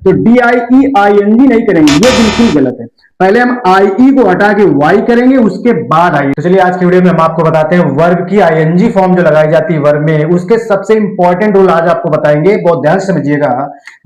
तो DIEING नहीं करेंगे, ये बिल्कुल गलत है। पहले हम IE को हटा के Y करेंगे, उसके बाद आइए। तो चलिए आज की वीडियो में हम आपको बताते हैं वर्ब की ING फॉर्म जो लगाई जाती है वर्ब में, उसके सबसे इंपॉर्टेंट रूल आज आपको बताएंगे, बहुत ध्यान से समझिएगा।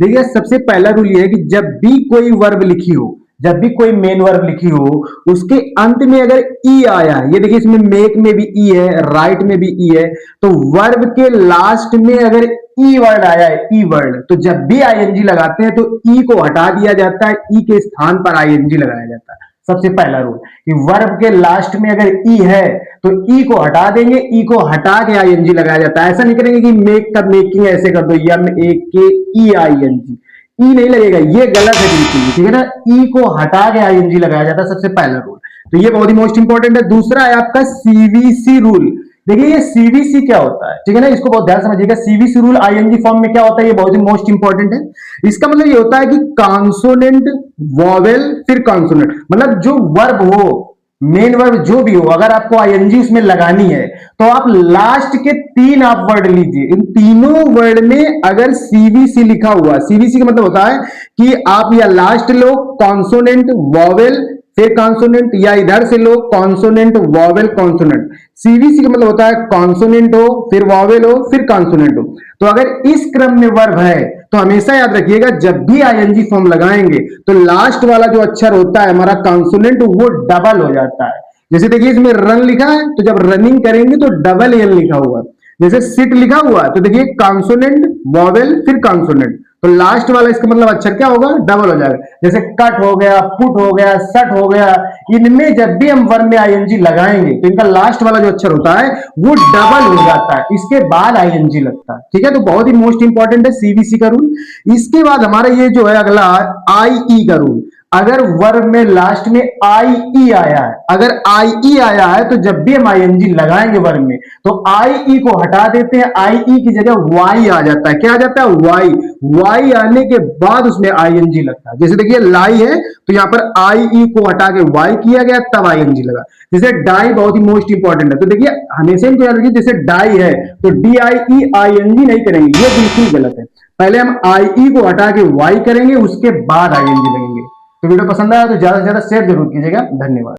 देखिए सबसे पहला रूल ये है कि जब भी कोई वर्ब लिखी हो, जब भी कोई मेन वर्ब लिखी हो, उसके अंत में अगर ई आया है, ये देखिए इसमें मेक में भी ई है, राइट में भी ई है, तो वर्ब के लास्ट में अगर ई वर्ड आया है, ई वर्ड, तो जब भी आईएनजी लगाते हैं तो ई को हटा दिया जाता है, ई के स्थान पर आईएनजी लगाया जाता है। सबसे पहला रूल कि वर्ब के लास्ट में अगर ई है तो ई को हटा देंगे, ई को हटा के आईएनजी लगाया जाता है। ऐसा नहीं करेंगे कि मेक का मेकिंग ऐसे कर दो, MEAKEING, ई नहीं लगेगा, ये गलत है बिल्कुल, ठीक है ना। ई को हटा के आईएनजी लगाया जाता है, सबसे पहला रूल। तो ये बहुत ही मोस्ट इंपॉर्टेंट है। दूसरा है आपका सीवीसी रूल। देखिए ये सीवीसी क्या होता है, ठीक है ना, इसको बहुत ध्यान समझिएगा। सीवीसी रूल आईएनजी फॉर्म में क्या होता है, ये बहुत ही मोस्ट इंपॉर्टेंट है। इसका मतलब ये होता है कि कॉन्सोनेंट, वॉवेल, फिर कॉन्सोनेंट, मतलब जो वर्ब हो, मेन वर्ब जो भी हो, अगर आपको आईएनजी उसमें लगानी है तो आप लास्ट के 3 आप वर्ड लीजिए। इन तीनों वर्ड में अगर सीवीसी लिखा हुआ, सीवीसी का मतलब होता है कि आप या लास्ट लो कॉन्सोनेंट वॉवेल फिर कॉन्सोनेंट, या इधर से लो कॉन्सोनेंट वॉवेल कॉन्सोनेंट। सीवीसी का मतलब होता है कॉन्सोनेंट हो फिर वॉवेल हो फिर कॉन्सोनेंट हो। तो अगर इस क्रम में वर्ब है तो हमेशा याद रखिएगा जब भी आईएनजी फॉर्म लगाएंगे तो लास्ट वाला जो अक्षर होता है हमारा कॉन्सोनेंट, वो डबल हो जाता है। जैसे देखिए इसमें रन लिखा है तो जब रनिंग करेंगे तो डबल एन लिखा हुआ। जैसे सिट लिखा हुआ है तो देखिए कॉन्सोनेंट वॉवेल फिर कॉन्सोनेंट, तो लास्ट वाला इसका मतलब अक्षर क्या होगा, डबल हो जाएगा। जैसे कट हो गया, पुट हो गया, सट हो गया, इनमें जब भी हम वर्ब में आईएनजी लगाएंगे तो इनका लास्ट वाला जो अक्षर होता है वो डबल हो जाता है, इसके बाद आईएनजी लगता है, ठीक है। तो बहुत ही मोस्ट इंपॉर्टेंट है सीवीसी का रूल। इसके बाद हमारा ये जो है अगला आईई का रूल। अगर वर्ब में लास्ट में IE आया है, अगर IE आया है तो जब भी हम आईएनजी लगाएंगे वर्ब में तो IE को हटा देते हैं, IE की जगह Y आ जाता है। क्या आ जाता है, Y आने के बाद उसमें आईएनजी लगता है। जैसे देखिए लाई है तो यहां पर IE को हटा के Y किया गया, तब आईएनजी लगा। जैसे डाई बहुत ही मोस्ट इंपॉर्टेंट है, तो देखिए हमेशा इनको याद रखिए, जैसे डाई है तो DIEING नहीं करेंगे, ये बिल्कुल गलत है। पहले हम IE को हटा के Y करेंगे, उसके बाद आईएनजी लगेंगे। तो वीडियो पसंद आया तो ज्यादा से ज्यादा शेयर जरूर कीजिएगा। धन्यवाद।